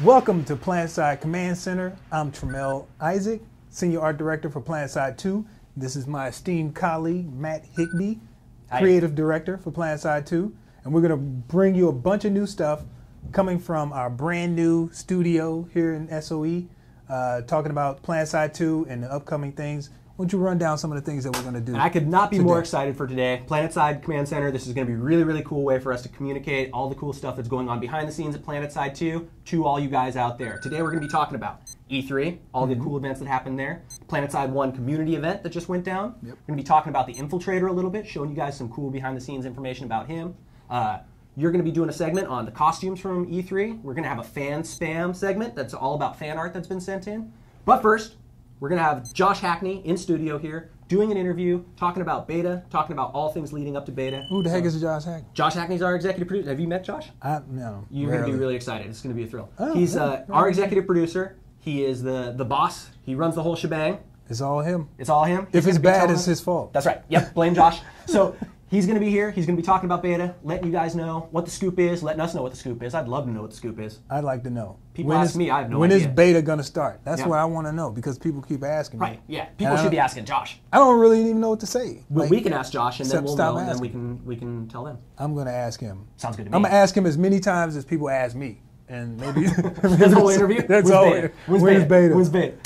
Welcome to PlanetSide Command Center. I'm Tramel Isaac, Senior Art Director for PlanetSide 2. This is my esteemed colleague, Matt Higbee, Creative Director for PlanetSide 2. And we're going to bring you a bunch of new stuff coming from our brand new studio here in SOE, talking about PlanetSide 2 and the upcoming things. Why don't you run down some of the things that we're going to do? I could not be more excited for today. PlanetSide Command Center, this is going to be a really, really cool way for us to communicate all the cool stuff that's going on behind the scenes at PlanetSide 2 to all you guys out there. Today we're going to be talking about E3, all the cool events that happened there, PlanetSide 1 community event that just went down. We're going to be talking about the Infiltrator a little bit, showing you guys some cool behind the scenes information about him. You're going to be doing a segment on the costumes from E3. We're going to have a fan spam segment that's all about fan art that's been sent in. But first, we're going to have Josh Hackney in studio here, doing an interview, talking about beta, talking about all things leading up to beta. Who the heck is Josh Hackney? Josh Hackney's our executive producer. Have you met Josh? No. You're going to be really excited. It's going to be a thrill. Oh, He's our executive producer. He is the boss. He runs the whole shebang. It's all him. It's all him. If it's bad, it's his fault. That's right. Yep, blame Josh. So he's going to be here. He's going to be talking about beta, letting you guys know what the scoop is, letting us know what the scoop is. I'd love to know what the scoop is. I'd like to know. People ask me, I have no idea. When is beta going to start? That's what I want to know, because people keep asking me. Right, yeah. People should be asking Josh. I don't really even know what to say. Well, we can ask Josh, and then we'll know, and then we can tell them. I'm going to ask him. Sounds good to me. I'm going to ask him as many times as people ask me. And maybe this whole interview? That's all. When's beta? When's beta?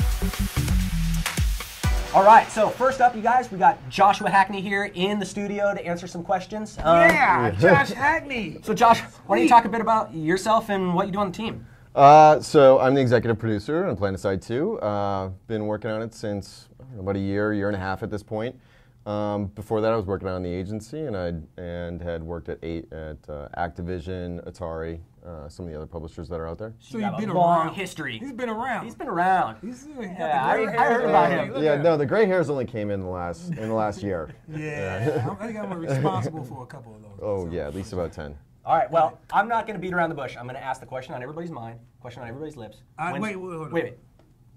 All right, so first up, you guys, we got Joshua Hackney here in the studio to answer some questions. Josh Hackney. So Josh, why don't you talk a bit about yourself and what you do on the team? So I'm the executive producer on PlanetSide 2. Been working on it since about a year and a half at this point. Before that, I was working on the agency, and had worked at Activision, Atari, some of the other publishers that are out there. So you've been around. History. He's been around. He's been around. I heard about him. Yeah, no, the gray hairs only came in the last year. Yeah, I think I'm responsible for a couple of those. Oh yeah, at least about 10. All right, well, I'm not going to beat around the bush. I'm going to ask the question on everybody's mind, question on everybody's lips. Wait.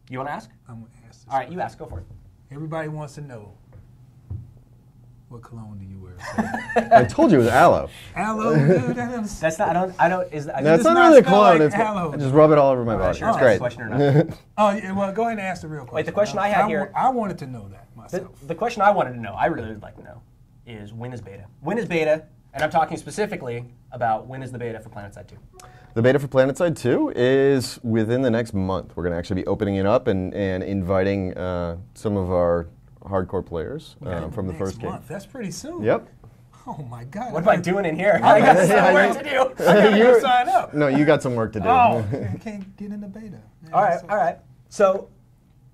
You want to ask? I'm going to ask this. All right, you ask. Go for it. Everybody wants to know, what cologne do you wear? I told you it was aloe. Aloe? That's not. I don't. It's not really a cologne. Like aloe. I just rub it all over my body. Sure, it's great. Question or not. Oh, yeah, well, go ahead and ask the real question. Wait, the question I had here. I wanted to know that myself. The question I wanted to know, I really would like to know, is when is beta? When is beta? And I'm talking specifically about when is the beta for PlanetSide 2? The beta for PlanetSide 2 is within the next month. We're going to actually be opening it up and inviting some of our hardcore players from the first game. That's pretty soon. Yep. Oh my God. What am I doing in here? I got some work to do. I gotta sign up. No, you got some work to do. Oh, I can't get in the beta. All right. So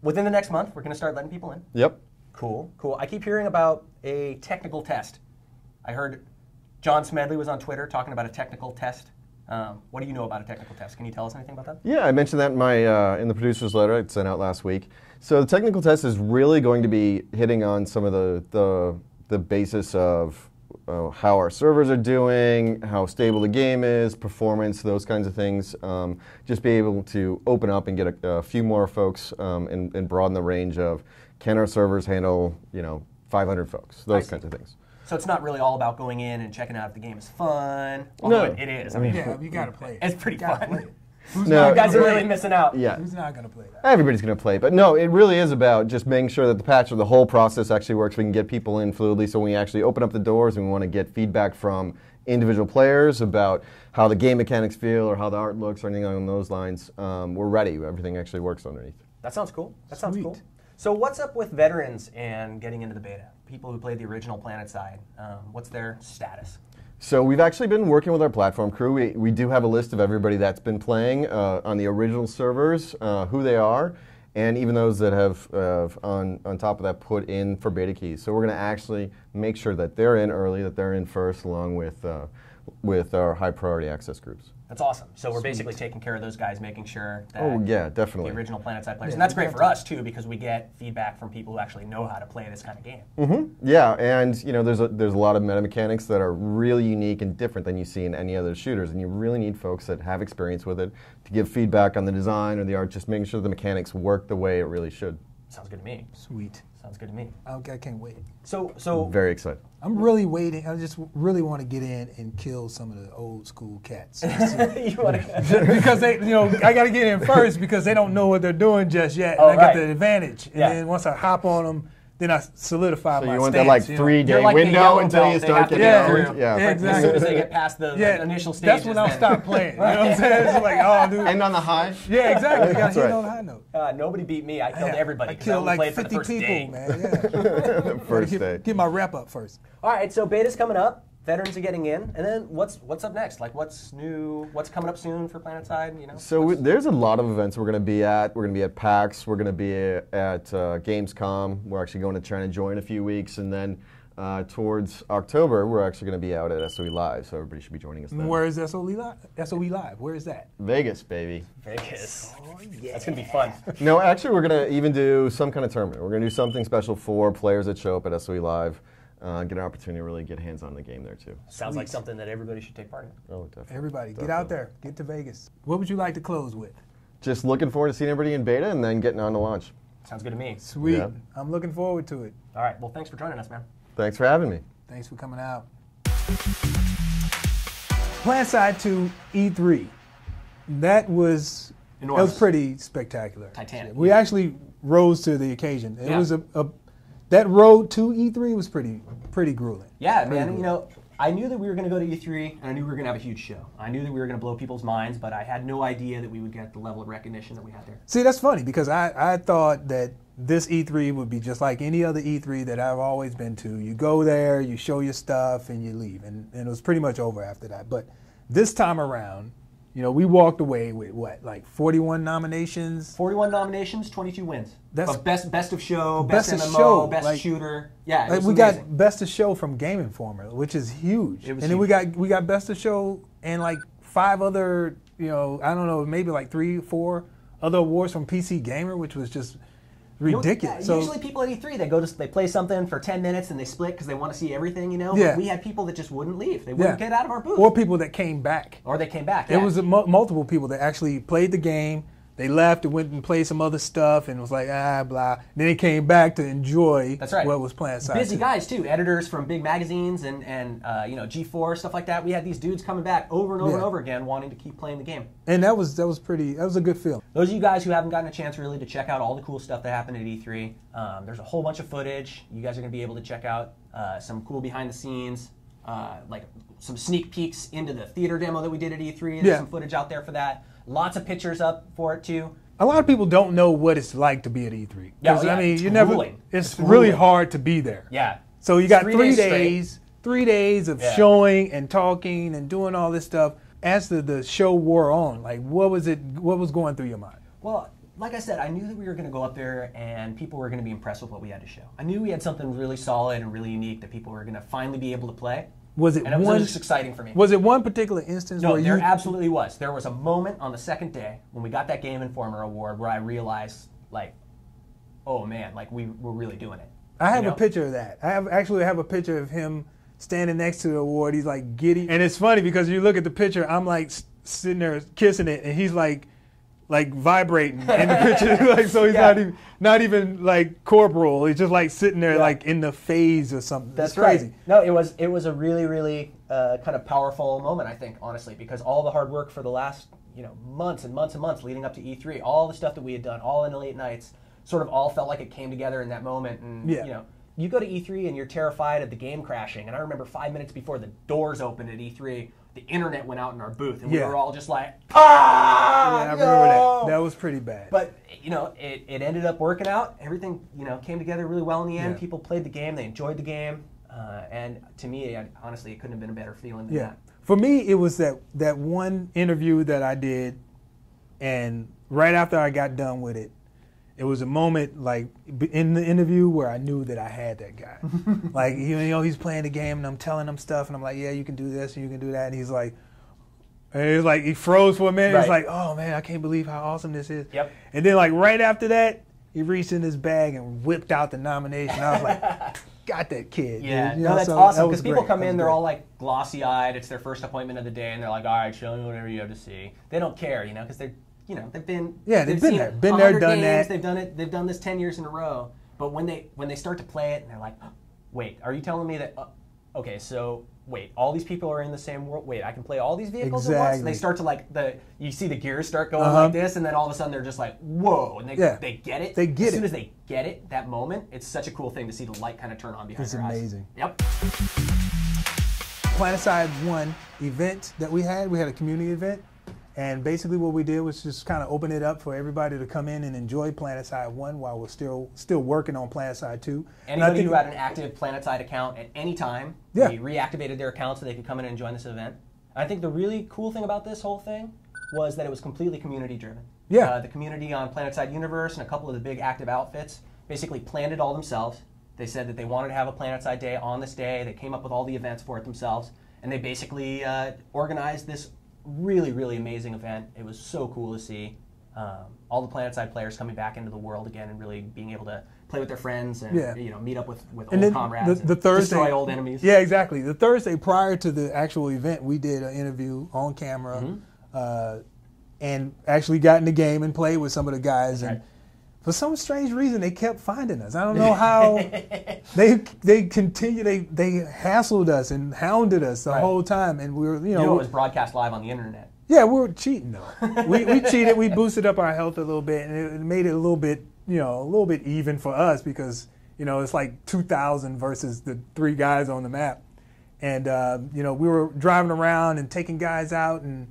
within the next month, we're going to start letting people in. Yep. Cool. I keep hearing about a technical test. I heard John Smedley was on Twitter talking about a technical test. What do you know about a technical test? Can you tell us anything about that? Yeah, I mentioned that in my in the producer's letter I sent out last week. So the technical test is really going to be hitting on some of the basis of how our servers are doing, how stable the game is, performance, those kinds of things. Just be able to open up and get a few more folks and broaden the range of, can our servers handle 500 folks, those kinds of things. So it's not really all about going in and checking out if the game is fun. No, it is. I mean, yeah, you gotta play it. It's pretty fun. No, you guys are really missing out. Yeah. Who's not gonna play that? Everybody's going to play, but no, it really is about just making sure that the patch or the whole process actually works. We can get people in fluidly, so when we actually open up the doors and we want to get feedback from individual players about how the game mechanics feel or how the art looks or anything along those lines, we're ready. Everything actually works underneath. That sounds cool. Sounds cool. So what's up with veterans and getting into the beta? People who played the original PlanetSide, what's their status? So we've actually been working with our platform crew. We do have a list of everybody that's been playing on the original servers, who they are, and even those that have, on top of that, put in for beta keys. So we're going to actually make sure that they're in early, that they're in first, along with our high priority access groups. That's awesome. So we're basically taking care of those guys, making sure that definitely. the original PlanetSide players, and that's great for us too, because we get feedback from people who actually know how to play this kind of game. Yeah, and there's a lot of meta mechanics that are really unique and different than you see in any other shooters, and you really need folks that have experience with it to give feedback on the design or the art, just making sure the mechanics work the way it really should. Sounds good to me. Sweet. Sounds good to me. I can't wait. So Very excited. I'm really waiting. I just really want to get in and kill some of the old school cats. you want to? Because they, I got to get in first because they don't know what they're doing just yet. Oh, and I right. get the advantage. And then once I hop on them, then I solidify So my you want stance. that like you know? 3-day You're like the window yellow until you belt they start have to getting get over. through. Yeah. Yeah, As exactly. soon as they get past the initial stages. That's when I'll stop playing. You know what I'm saying? It's like, oh, dude. End on the high. Yeah, exactly. Got That's hit right. on a high note. Nobody beat me. I killed everybody. I 'cause killed only like played for the 50 first people, day. man. Yeah. First day. Get my rep up first. All right, so beta's coming up. Veterans are getting in, and then what's up next? Like, what's new? What's coming up soon for PlanetSide? You know. So there's a lot of events we're going to be at. We're going to be at PAX. We're going to be at Gamescom. We're actually going to China Joy in a few weeks, and then towards October, we're actually going to be out at SOE Live. So everybody should be joining us then. Where is SOE Live? SOE Live. Where is that? Vegas, baby. Vegas. Oh, yeah. That's gonna be fun. No, actually, we're going to even do some kind of tournament. We're going to do something special for players that show up at SOE Live. Get an opportunity to really get hands-on in the game there, too. Sounds like something that everybody should take part in. Oh, definitely. Everybody, get Definitely. out there. Get to Vegas. What would you like to close with? Just looking forward to seeing everybody in beta and then getting on to launch. Sounds good to me. Sweet. Yeah. I'm looking forward to it. All right. Well, thanks for joining us, man. Thanks for having me. Thanks for coming out. PlanetSide 2 E3. That was Enormous. pretty spectacular. Titanic. We actually rose to the occasion. It Yeah. was that road to E3 was pretty grueling. Yeah, Pretty man. grueling. You know, I knew that we were going to go to E3, and I knew we were going to have a huge show. I knew that we were going to blow people's minds, but I had no idea that we would get the level of recognition that we had there. See, that's funny because I thought that this E3 would be just like any other E3 that I've always been to. You go there, you show your stuff, and you leave. And it was pretty much over after that. But this time around, we walked away with what, like 41 nominations? 41 nominations, 22 wins. That's- But best of show, Best best of MMO, show, best like- shooter. Yeah, it Like was we amazing. got Best of Show from Game Informer, which is huge. It was and then huge. we got Best of Show and like 5 other, I don't know, maybe like 3, 4 other awards from PC Gamer, which was just ridiculous. Yeah, So usually people at E3, they play something for 10 minutes and they split because they want to see everything, Yeah. But we had people that just wouldn't leave. They wouldn't get out of our booth. or people that came back. Or they came back. It was multiple people that actually played the game. They left and went and played some other stuff and was like, blah. Then they came back to enjoy That's right. what was PlanetSide. Busy guys too, editors from big magazines and G4 stuff like that. We had these dudes coming back over and over Yeah. and over again, wanting to keep playing the game. And that was a good feeling. Those of you guys who haven't gotten a chance really to check out all the cool stuff that happened at E3, there's a whole bunch of footage. You guys are going to be able to check out some cool behind the scenes, like some sneak peeks into the theater demo that we did at E3. There's some footage out there for that. Lots of pictures up for it too. A lot of people don't know what it's like to be at E3. Yeah, 'Cause, yeah, I mean, it's you never. grueling. It's It's really grueling. hard to be there. Yeah. So you got 3 3 days 3 days of Yeah. showing and talking and doing all this stuff. As the show wore on, like what was going through your mind? Well, like I said, I knew that we were going to go up there and people were going to be impressed with what we had to show. I knew we had something really solid and really unique that people were going to finally be able to play. Was it And it was one? just exciting for me. Was it one particular instance No, where there you? absolutely was. There was a moment on the second day when we got that Game Informer award where I realized, like, oh man, like we're really doing it. I have You know? a picture of that. I have a picture of him standing next to the award. He's like giddy, and it's funny because you look at the picture. I'm like sitting there kissing it, and he's like vibrating in the picture. Like so, he's not even like corporal. He's just like sitting there like in the phase or something. That's it's crazy. right. No, it was a really kind of powerful moment, I think, honestly, because all the hard work for the last months and months and months leading up to E3, all the stuff that we had done, all in the late nights, sort of all felt like it came together in that moment. And you go to E3 and you're terrified of the game crashing. And I remember 5 minutes before the doors opened at E3, the internet went out in our booth, and we were all just like, ah! Yeah, I remember that. That was pretty bad. But it ended up working out. Everything came together really well in the end. Yeah. People played the game, they enjoyed the game, and to me, honestly, it couldn't have been a better feeling than that. For me, it was that one interview that I did, and right after I got done with it, it was a moment like in the interview where I knew that I had that guy. Like he's playing the game, and I'm telling him stuff, and I'm like, yeah, you can do this, and you can do that, and he's like, he froze for a minute. Right. He's like, oh man, I can't believe how awesome this is. Yep. And then like right after that, he reached in his bag and whipped out the nomination. I was like, got that kid. Yeah, dude. no, that's so awesome that was because people great. come That was in, they're great. all like glossy-eyed. It's their first appointment of the day, and they're like, "All right, show me whatever you have to see." They don't care, because you know, they've been they've been there, 100 done games, that. They've done it. They've done this 10 years in a row. But when they start to play it, and they're like, wait, are you telling me that? Okay, so wait, all these people are in the same world. Wait, I can play all these vehicles at once. And they start to like you see the gears start going like this, and then all of a sudden they're just like, whoa, and they get it. They get it. As soon as they get it, that moment, it's such a cool thing to see the light kind of turn on behind their eyes. It's amazing. Yep. PlanetSide 1 event that we had a community event, and basically what we did was just kind of open it up for everybody to come in and enjoy PlanetSide 1 while we're still working on PlanetSide 2. Anybody who had an active PlanetSide account at any time, we reactivated their account so they could come in and join this event. I think the really cool thing about this whole thing was that it was completely community driven. Yeah. The community on PlanetSide Universe and a couple of the big active outfits basically planned it all themselves. They said that they wanted to have a PlanetSide day on this day. They came up with all the events for it themselves, and they basically organized this really, really amazing event. It was so cool to see all the PlanetSide players coming back into the world again and really being able to play with their friends and you know, meet up with old comrades and destroy old enemies. Yeah, exactly. The Thursday prior to the actual event, we did an interview on camera and actually got in the game and played with some of the guys. And for some strange reason, they kept finding us. I don't know how. they continued. They hassled us and hounded us the whole time, and we were, you know, it was broadcast live on the internet. Yeah, we were cheating though. we cheated. We boosted up our health a little bit, and it made it a little bit, you know, a little bit even for us because, you know, it's like 2,000 versus the 3 guys on the map, and you know, we were driving around and taking guys out and.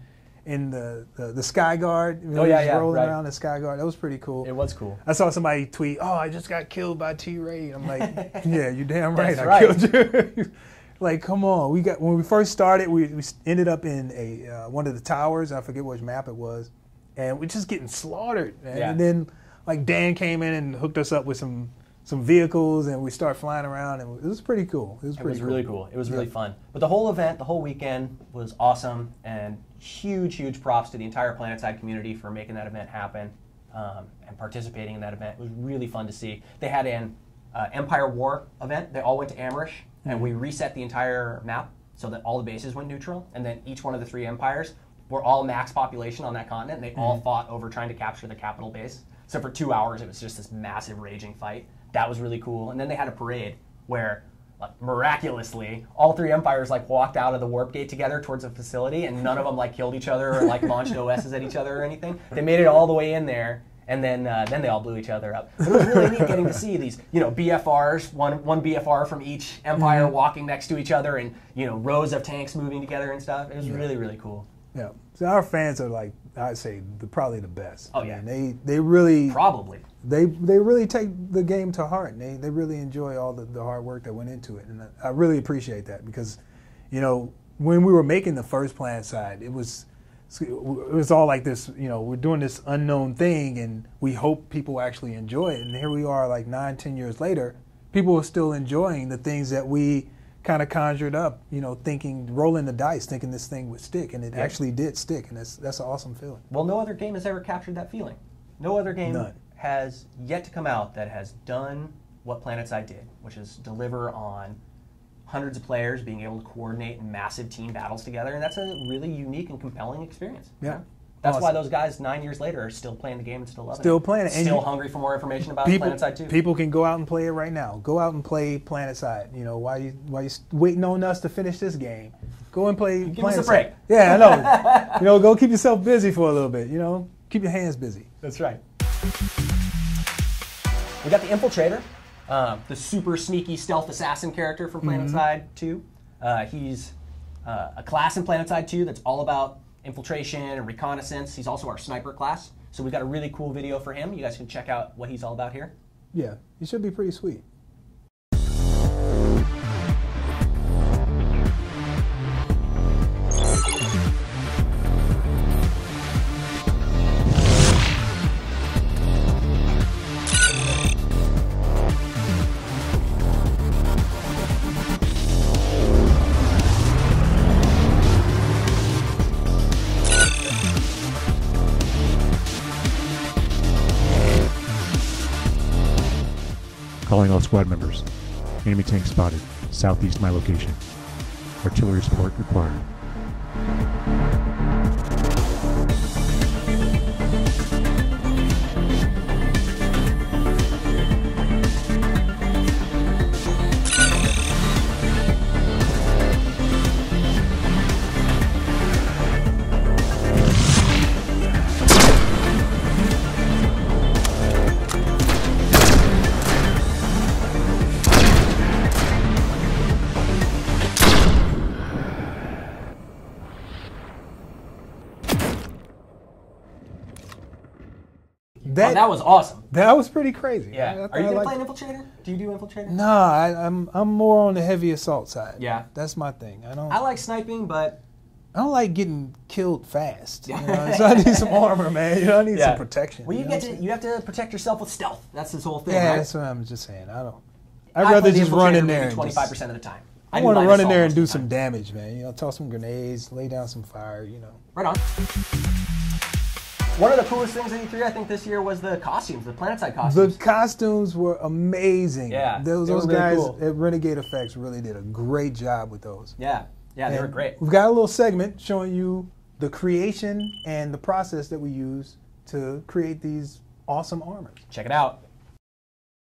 In the Sky Guard, you know, rolling around the Sky Guard. That was pretty cool. It was cool. I saw somebody tweet, "Oh, I just got killed by T-Ray." I'm like, "Yeah, you damn right, That's I killed you." Like, come on. When we first started, we ended up in one of the towers. I forget which map it was, and we're just getting slaughtered. Man. Yeah. And then like Dan came in and hooked us up with some vehicles, and we started flying around, and it was pretty cool. It was really cool. It was really fun. But the whole event, the whole weekend was awesome, and huge props to the entire PlanetSide community for making that event happen and participating in that event. It was really fun to see. They had an Empire War event. They all went to Amrish, and we reset the entire map so that all the bases went neutral, and then each one of the 3 empires were all max population on that continent, and they all fought over trying to capture the capital base. So for 2 hours, it was just this massive raging fight. That was really cool. And then they had a parade where, like, miraculously, all 3 empires like walked out of the warp gate together towards a facility, and none of them like killed each other or like launched OSs at each other or anything. They made it all the way in there, and then they all blew each other up. But it was really neat getting to see these, you know, BFRs, one BFR from each empire walking next to each other, and, you know, rows of tanks moving together and stuff. It was really cool. Yeah. So our fans are, like, I'd say probably the best. Oh yeah. They really probably. They really take the game to heart. They really enjoy all the hard work that went into it, and I really appreciate that because, you know, when we were making the first PlanetSide, it was all like this. You know, we're doing this unknown thing, and we hope people actually enjoy it. And here we are, like 9-10 years later, people are still enjoying the things that we kind of conjured up. You know, rolling the dice, thinking this thing would stick, and it actually did stick, and that's an awesome feeling. Well, no other game has ever captured that feeling. No other game has yet to come out that has done what PlanetSide did, which is deliver on hundreds of players being able to coordinate massive team battles together, and that's a really unique and compelling experience. Yeah. That's why those guys 9 years later are still playing the game and still loving it. Still playing it. Still hungry for more information about PlanetSide 2. People can go out and play it right now. Go out and play PlanetSide. You know, while you waiting on us to finish this game, go and play PlanetSide. Give us a break. Yeah, I know. You know, go keep yourself busy for a little bit. You know, keep your hands busy. That's right. We got the Infiltrator, the super sneaky stealth assassin character from PlanetSide 2. He's a class in PlanetSide 2 that's all about infiltration and reconnaissance. He's also our sniper class. So we've got a really cool video for him. You guys can check out what he's all about here. Yeah, he should be pretty sweet. Calling all squad members. Enemy tank spotted. Southeast my location. Artillery support required. that was awesome. That was pretty crazy. Yeah. Are you gonna play an Infiltrator? Do you do Infiltrator? No, I'm more on the heavy assault side. Yeah. That's my thing. I like sniping, but I don't like getting killed fast. You know? So I need some armor, man. You know, I need some protection. Well, you have to protect yourself with stealth. That's this whole thing. Yeah, right? that's what I'm just saying. I'd rather just run in there. 25% of the time. I want to run in there and do some damage, man. You know, toss some grenades, lay down some fire. You know. Right on. One of the coolest things at E3, I think, this year was the costumes, the PlanetSide costumes. The costumes were amazing. Yeah, those really guys cool. at Renegade Effects really did a great job with those. Yeah, they were great. We've got a little segment showing you the creation and the process that we use to create these awesome armors. Check it out.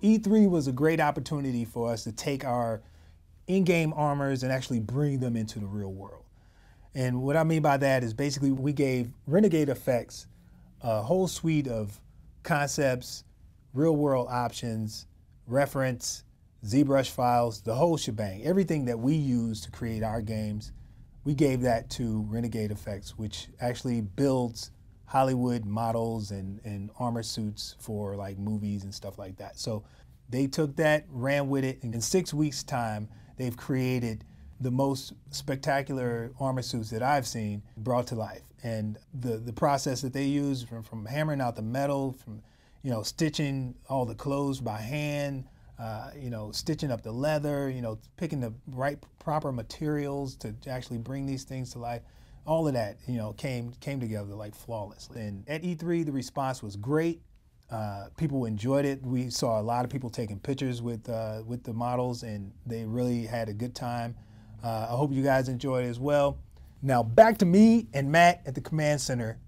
E3 was a great opportunity for us to take our in-game armors and actually bring them into the real world. And what I mean by that is basically we gave Renegade Effects a whole suite of concepts, real-world options, reference, ZBrush files, the whole shebang. Everything that we use to create our games, we gave that to Renegade Effects, which actually builds Hollywood models and armor suits for like movies and stuff like that. So they took that, ran with it, and in 6 weeks' time, they've created the most spectacular armor suits that I've seen brought to life. And the process that they use from hammering out the metal, from stitching all the clothes by hand, stitching up the leather, picking the right proper materials to actually bring these things to life. All of that, came together like flawlessly. And at E3, the response was great. People enjoyed it. We saw a lot of people taking pictures with the models, and they really had a good time. I hope you guys enjoyed it as well. Now back to me and Matt at the command center.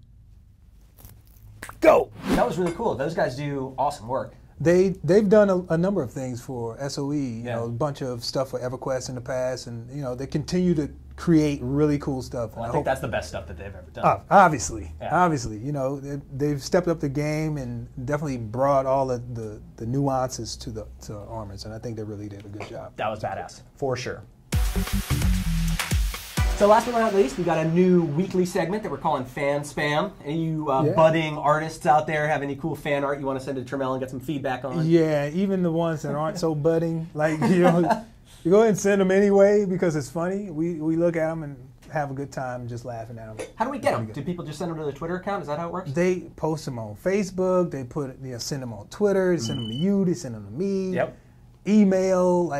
Go! That was really cool. Those guys do awesome work. They've done a number of things for SOE. You know, a bunch of stuff for EverQuest in the past, and they continue to create really cool stuff. Well, I think that's the best stuff that they've ever done. Obviously, they've stepped up the game and definitely brought all of the nuances to the armors, and I think they really did a good job. That was badass, for sure. So last but not least, we got a new weekly segment that we're calling Fan Spam. Any you budding artists out there have any cool fan art you want to send to Trammell and get some feedback on? Yeah, even the ones that aren't so budding, like you go ahead and send them anyway because it's funny. We look at them and have a good time just laughing at them. How do we get them? Do people just send them to their Twitter account? Is that how it works? They post them on Facebook. They send them on Twitter. They send them to you. They send them to me. Yep. Email,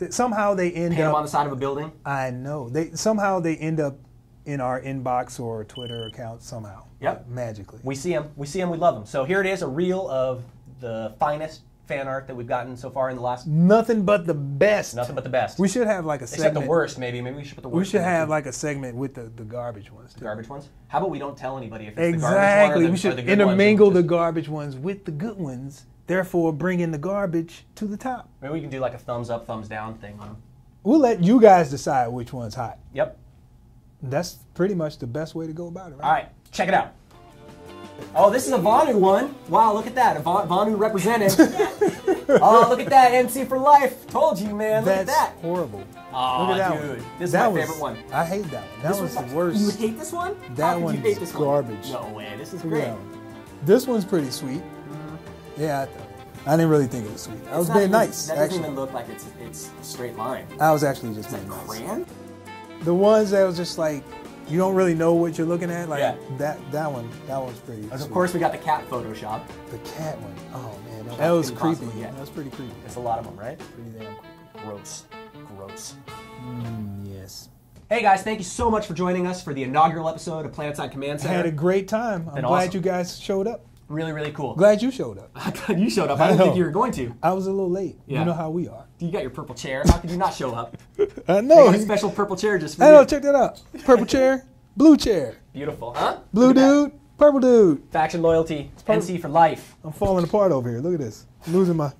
somehow they end Pin up them on the side of a building. I know somehow they end up in our inbox or Twitter account somehow. Yep, magically. We see them. We love them. So here it is, a reel of the finest fan art that we've gotten so far in the last. Nothing but the best. Nothing but the best. We should have like a segment. Except the worst, maybe. Maybe we should put the worst. We should have like a segment with the garbage ones. The garbage ones. How about we don't tell anybody if it's exactly. the garbage one or we should the good intermingle ones the garbage ones with the good ones. Therefore, bringing the garbage to the top. Maybe we can do like a thumbs up, thumbs down thing on them. We'll let you guys decide which one's hot. Yep. That's pretty much the best way to go about it, right? All right, check it out. Oh, this is a Vanu one. Wow, look at that. Vanu represented. Oh, look at that. MC for life. Told you, man. Look at that. That's horrible. Oh, look at that dude. one. This is my favorite one. I hate that one. That one's the worst. You hate this one? That one's garbage. No way. This is great. This one's pretty sweet. Yeah, I didn't really think it was sweet. I was being nice. That doesn't even look like it's a straight line. I was actually just being nice. Crayon? The ones that was just like, you don't really know what you're looking at. Like that one's pretty sweet. Of course, we got the cat Photoshop. The cat one. Oh man, that was creepy. That was pretty creepy. It's a lot of them, right? Pretty damn creepy. Gross. Yes. Hey guys, thank you so much for joining us for the inaugural episode of PlanetSide Command Center. I had a great time. I'm glad you guys showed up. Really, really cool. Glad you showed up. I'm glad you showed up. I didn't think you were going to. I was a little late. Yeah. You know how we are. You got your purple chair. How could you not show up? I know. I got a special purple chair just for you. I know. Check that out. Purple chair, blue chair. Beautiful, huh? Blue dude, purple dude. Faction loyalty. NC for life. I'm falling apart over here. Look at this. I'm losing my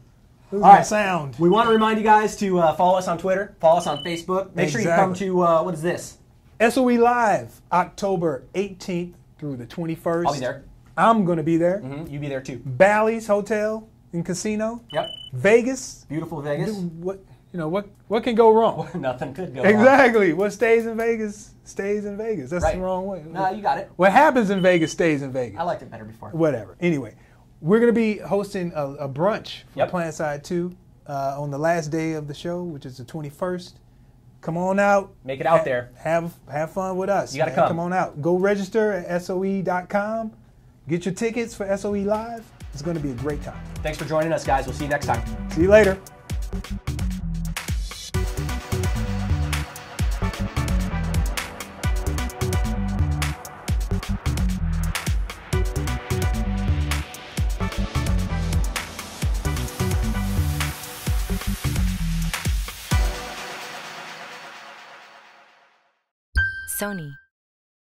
sound. We want to remind you guys to follow us on Twitter, follow us on Facebook. Make sure you come to, what is this? SOE Live, October 18th through the 21st. I'll be there. I'm going to be there. You be there too. Bally's Hotel and Casino. Yep. Vegas. Beautiful Vegas. What can go wrong? Nothing could go wrong. Exactly. What stays in Vegas stays in Vegas. That's the wrong way. No, you got it. What happens in Vegas stays in Vegas. I liked it better before. Whatever. Anyway, We're going to be hosting a brunch for Yep. PlanetSide 2 on the last day of the show, which is the 21st. Come on out. Make it out there. Have fun with us. You gotta man. come. Come on out. Go register at SOE.com. Get your tickets for SOE Live. It's going to be a great time. Thanks for joining us, guys. We'll see you next time. See you later. Sony.